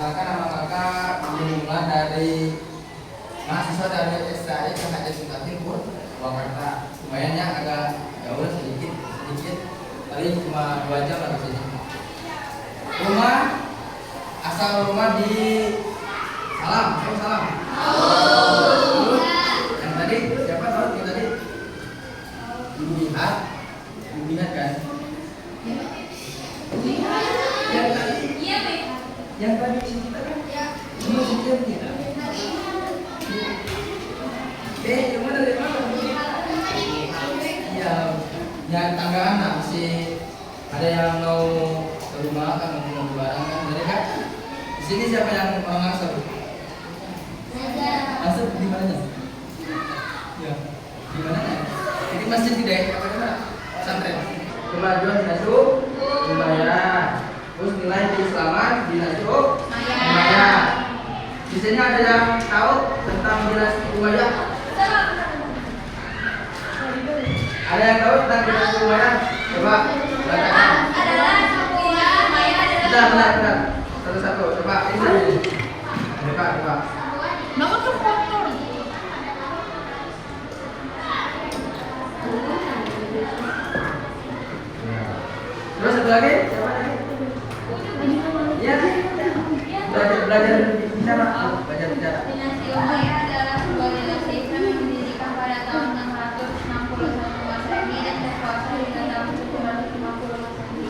Perkenalkan nama kakak dimulai dari mahasiswa dari SAE Kakak Cinta Timur, Purwakarta. Lumayannya agak jauh sedikit, paling cuma 2 jam lah kesini. Asal rumah di Salam. Yang tadi siapa tahu yang tadi? Ibu Bihat kan? Yang tadi kita kan? Cuma sekian kita. Yang mana dari mana? Iya, yang tanggaan lah masih ada yang mau ke rumah kan mau barang kan, jadi kan di sini siapa yang orang masuk? Masuk di mana? Ya, di mana? Ini masjid gede apa gimana? Pesantren. Kemajuan dinasub lumayan. Terus nilai keislaman dinasub lumayan. Di sini ada yang tahu tentang dinasti Umayyah? Ada yang tahu tentang dinasti Umayyah? Coba bacakan. Benar. Satu-satu. Coba ini. Coba. Nama tuh kotor. Terus satu lagi? Siapa lagi? Iya. Belajar bicara. Dinasti Umayyah adalah sebuah dinasti Islam yang didirikan pada tahun 661 Masehi dan berkuasa hingga tahun 750 Masehi.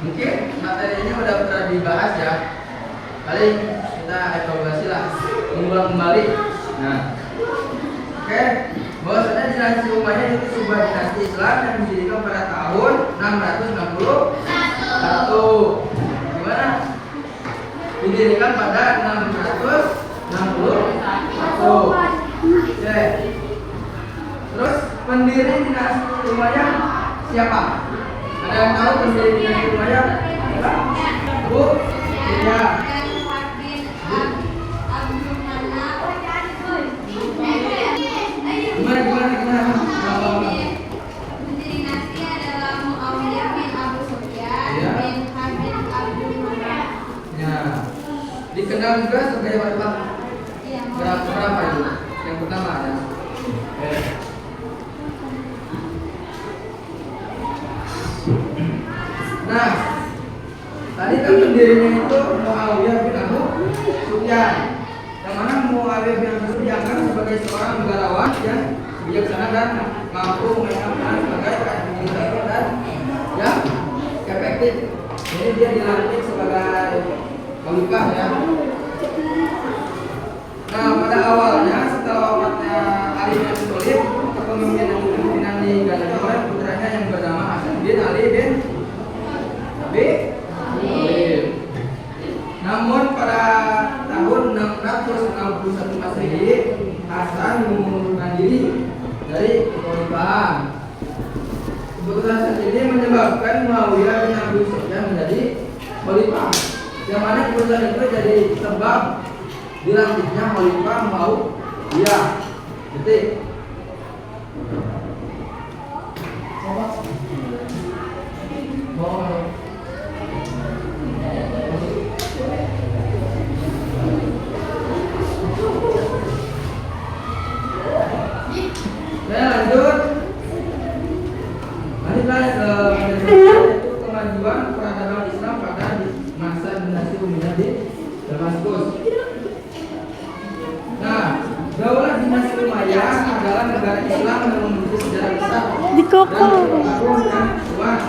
Mungkin materi ini udah pernah dibahas ya. Paling kita evaluasi lah, mengulang kembali. Nah, oke. Bahwasanya dinasti Umayyah itu sebuah dinasti Islam yang didirikan pada tahun 661. Gimana? Didirikan pada 661. Oke. Terus pendiri dinasti Umayyah siapa? Ada yang tahu pendiri dinasti Umayyah? Bu? Iya. Gimana? Pendiri dinasti adalah Muawiyah bin Abu Sufyan bin Harb bin Abdul Malik. Ya. Dikenal juga sebagai wali. Iya, Berapa itu? Yang pertama ya. Nah, tadi kan pendirinya itu Muawiyah bin Abu Sufyan. Yang mana Muawiyah bin Abu Sufyan kan sebagai seorang negarawan yang bijaksana dan mampu memainkan peran sebagai administrator dan yang efektif. Jadi dia dilantik sebagai khalifah ya. Nah, pada awalnya setelah wafatnya Ali bin Abi Thalib, kepemimpinan di Gaza oleh putranya yang bernama Hasan bin Ali bin Abi Thalib. Namun pada tahun 661 Masehi, Hasan mengundurkan diri dari kekhalifahan. Keputusan ini menyebabkan Muawiyah bin Abu Sufyan menjadi khalifah. Yang mana keputusan itu jadi sebab dilantiknya khalifah Muawiyah. Detik. Lanjut. Lanjutlah ke kemajuan peradaban Islam pada masa dinasti Umayyah di Damaskus. Nah, Daulah dinasti Umayyah adalah negara Islam yang memiliki sejarah besar Di koko. dan berpengaruh yang kuat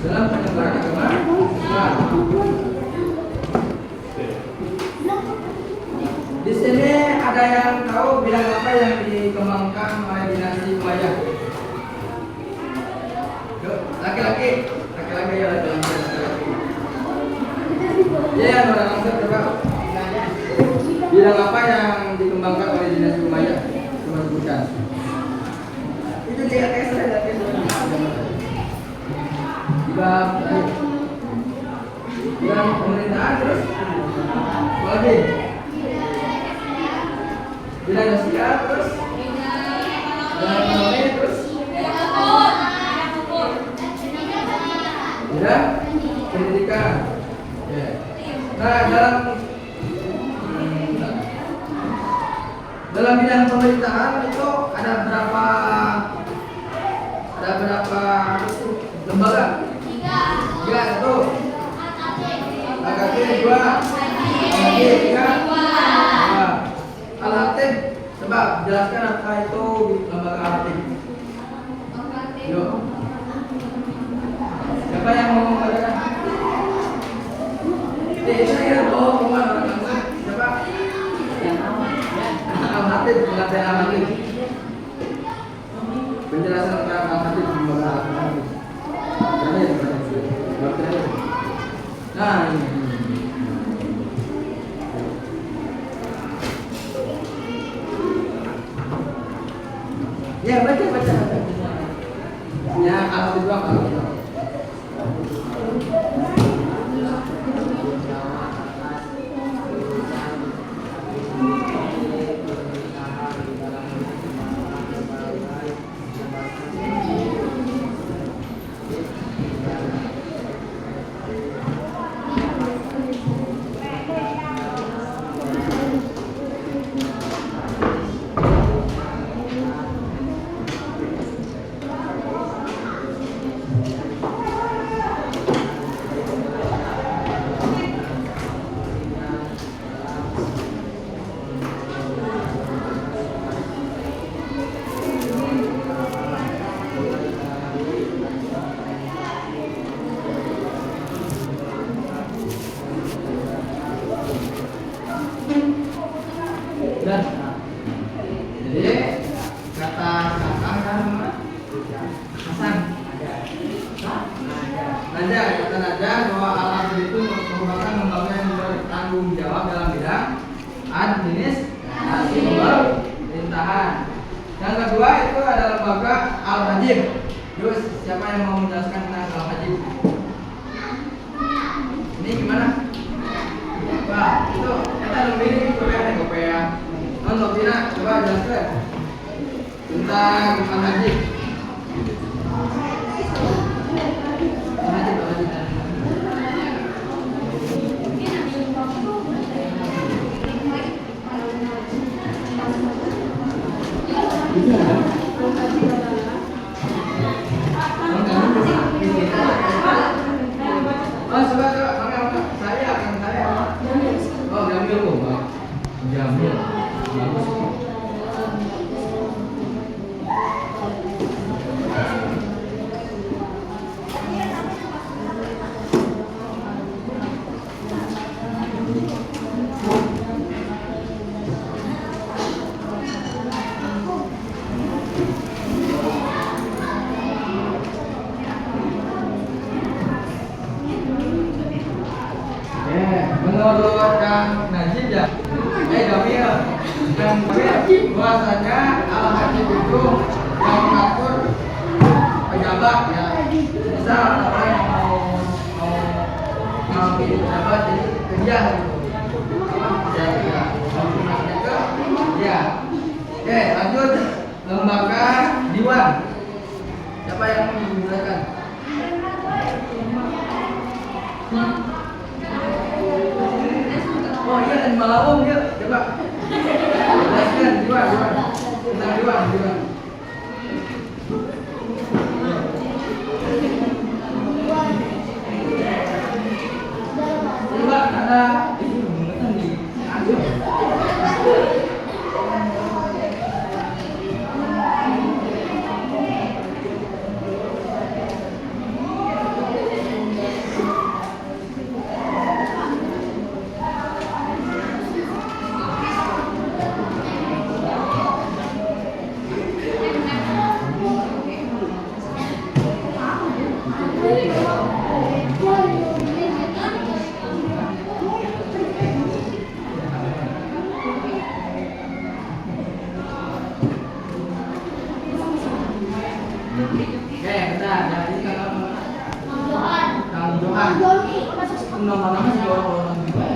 dalam penyebaran agama Islam. Di sini ada yang tahu bidang apa yang dikembangkan oleh dinasti Umayyah? Yuk, laki-laki ya laki-laki. Ya, orang langsung coba. Bidang apa yang dikembangkan oleh dinasti Umayyah? Coba sebutkan. Itu dia kayak bidang pemerintahan terus apa lagi? Bidang sosial terus bidang ekonomi terus bidang pendidikan. Nah, dalam bidang pemerintahan itu ada berapa lembaga? Tiga itu. AKT 2, AKT 3, Al-Hatib. Coba jelaskan apa itu lembaga Al-Hatib. Yuk. Siapa yang mau membacakan? Saya mau orang langsung. Siapa? Al-Hatib, pengertian Al-Hatib. Penjelasan tentang Al-Hatib lembaga Al-Hatib. Nah, ini. Ya, baca. Ya, Al-Hatib doang. Jadi kata Hasan Naja bahwa Al-Hatib itu merupakan lembaga yang bertanggung jawab dalam bidang administrasi pemerintahan. Yang kedua itu ada lembaga Al-Hajib. Terus siapa yang mau menjelaskan tentang Al-Hajib? Ini gimana? Pak, itu kita memilih Korea. Untuk Tina, coba jelaskan tentang Al-Hajib. Jamil. Bagus. Menurut Kang Najib ya, Jamil bahwasanya Al-Hajib itu yang mengatur pejabat ya. Misal orang yang mau pilih pejabat jadi kerja gitu. Ya. Oke, lanjut lembaga Dewan. Siapa yang mau menggunakan? Oh iya, dan Malawong ya, coba. Jelaskan Dewan. Tentang Dewan. Coba ada ini menggunakan di nama-nama sih orang juga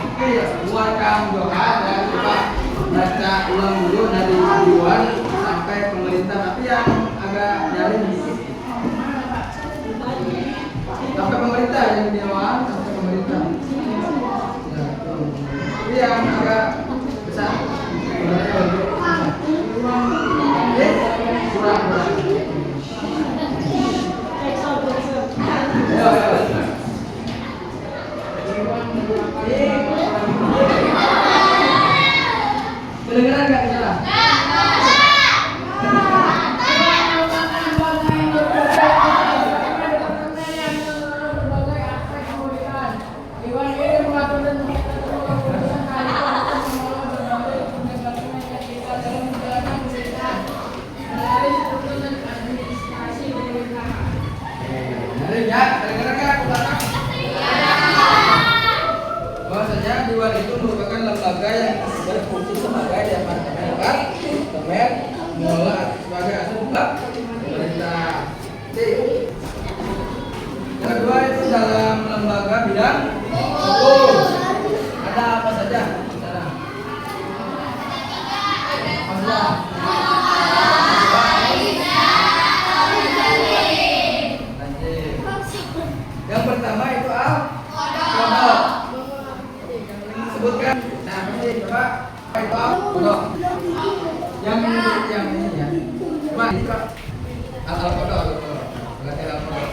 Oke, buat Kang Johan ya, coba baca ulang dulu dari Dewan sampai pemerintah, tapi yang agak jaring dikit. Sampai pemerintah yang dewan, sampai pemerintah. Ya, tapi yang agak besar. Kurang. Kedengeran nggak salah? Bahwasanya Dewan itu merupakan lembaga yang berfungsi sebagai departemen mengelola sebagai aset pemerintah. Yang kedua itu dalam lembaga bidang hukum. Ada apa saja? Yang pertama itu kodok. Sebutkan. Nah, ini coba itu kodok. Yang ini ya. Coba ini coba. Al-kodok. Berarti al-kodok.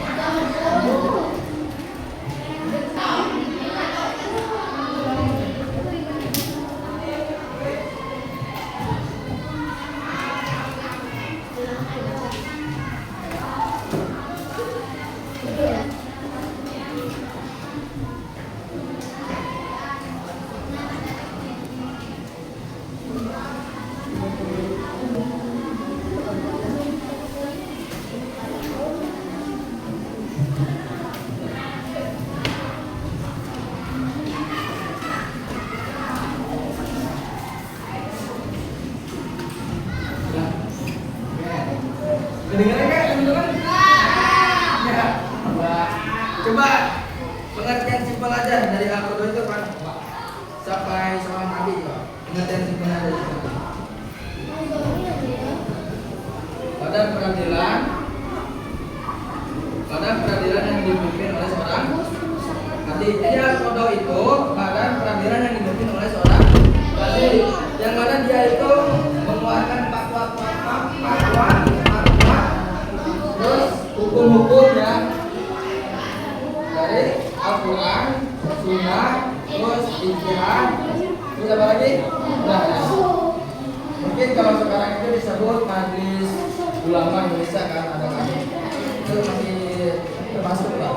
Kedengaran nggak teman-teman? Ya. Coba pengertian simpel aja dari al-kodok itu kan sampai soal tadi coba. Pengertian simpel aja. Badan peradilan yang dipimpin oleh seorang hakim. Jadi al-kodok itu badan peradilan yang dipimpin oleh seorang hakim. Yang mana dia itu mengeluarkan fatwa terus hukum-hukum yang dari Al-Quran, Sunnah, terus ijtihad, terus apa lagi? Nah, mungkin kalau sekarang itu disebut Majelis Ulama Indonesia kan ada kan? Itu masih termasuk lah.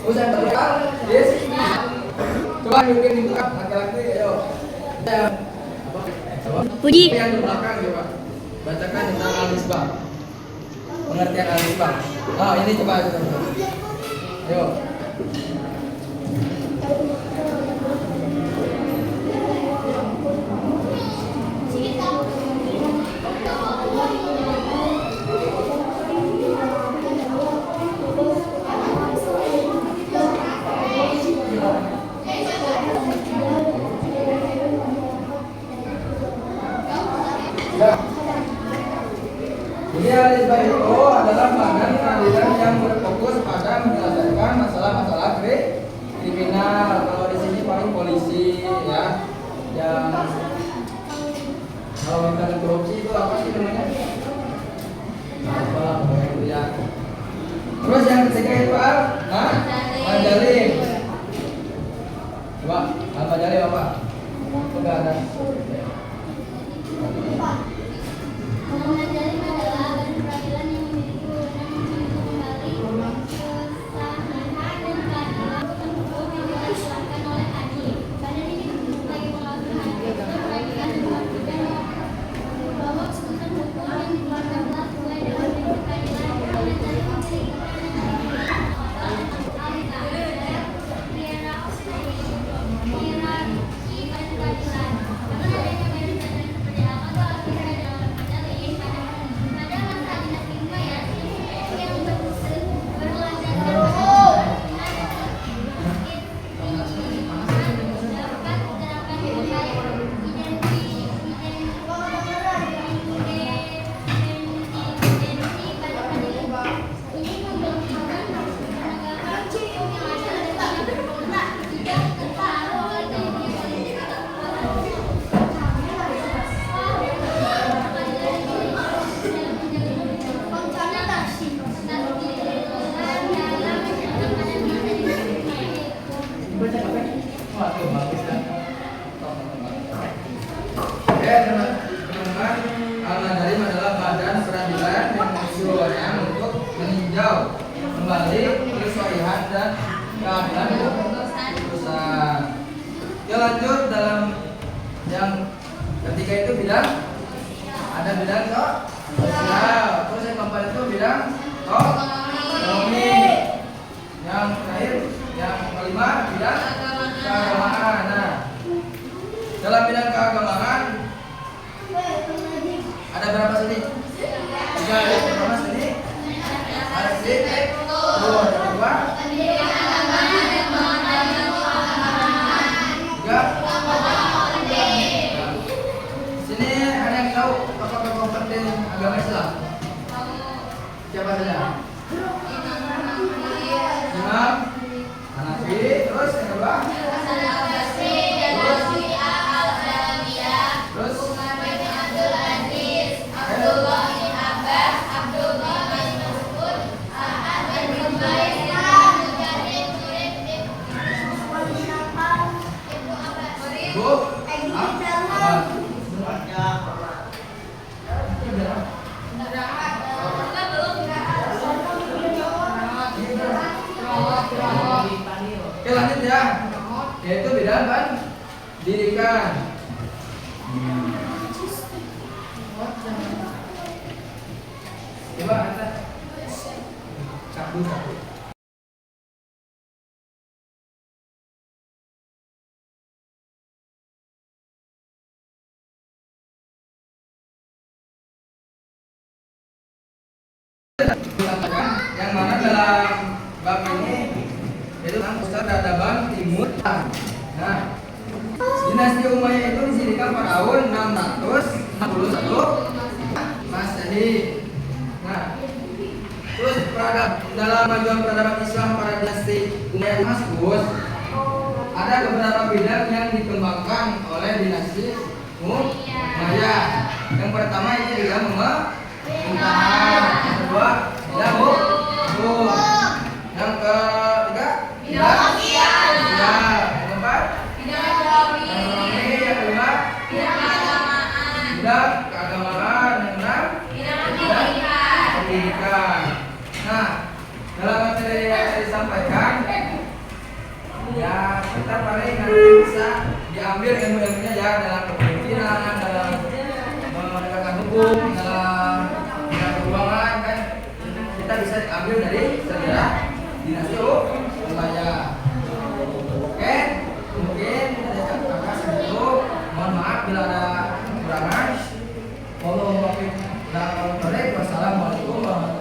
Terus yang terakhir, yes. Coba mungkin itu laki-laki, ayo. Puji. Yang di belakang coba bacakan tentang al-misbah. Pengertian al-misbah. Oh, ini coba. Ayo. Jadi al-misbah itu adalah badan peradilan yang berfokus pada menyelesaikan masalah-masalah kriminal. Kalau di sini paling polisi ya, yang kalau misalnya korupsi itu apa sih namanya? Apa itu ya? Terus yang ketiga itu majalin. Coba majalin apa? Enggak ada. Majalin adalah badan peradilan yang memiliki wewenang menciptakan kesahihan dan keadilan hukum yang dilaksanakan oleh hakim. Badan ini sebagai pengawal hakim peradilan dan membawa keputusan hukum yang dikeluarkan sesuai dengan prinsip keadilan dan majalin memiliki hierarki pada keadilan. bidang sosial. Terus yang keempat itu bidang ekonomi. Yang terakhir, yang kelima bidang keagamaan. Nah, dalam bidang keagamaan ada berapa sini? 3. Yang pertama sini ada sedikit. Yang kedua 3. Sini ada yang tahu tokoh-tokoh penting agama Islam? Siapa saja? Imam Hanafi, terus yang kedua? Terus Bu, oke lanjut ya, yaitu bidang pendidikan. Coba kita satu. Yang mana dalam bab ini yaitu tentang pusat peradaban Timur. Nah, dinasti Umayyah itu didirikan pada tahun 661 Masehi. Nah, terus dalam majuan peradaban Islam pada dinasti Umayyah tersebut ada beberapa bidang yang dikembangkan oleh dinasti Umayyah. Yang pertama itu bidang pemerintahan, yang kedua bidang hukum, yang ketiga bidang sosial, yang keempat bidang ekonomi, yang kelima bidang keagamaan, yang keenam bidang pendidikan. Nah, dalam materi yang saya sampaikan, ya kita paling nanti bisa diambil ilmu-ilmunya ya dalam kepemimpinan, dalam menegakkan hukum, dalam keuangan kan kita bisa diambil dari sejarah dinasti Umayyah. Oke, mungkin dari kakak segitu. Mohon maaf bila ada kekurangan. Wassalamualaikum warahmatullahi wabarakatuh.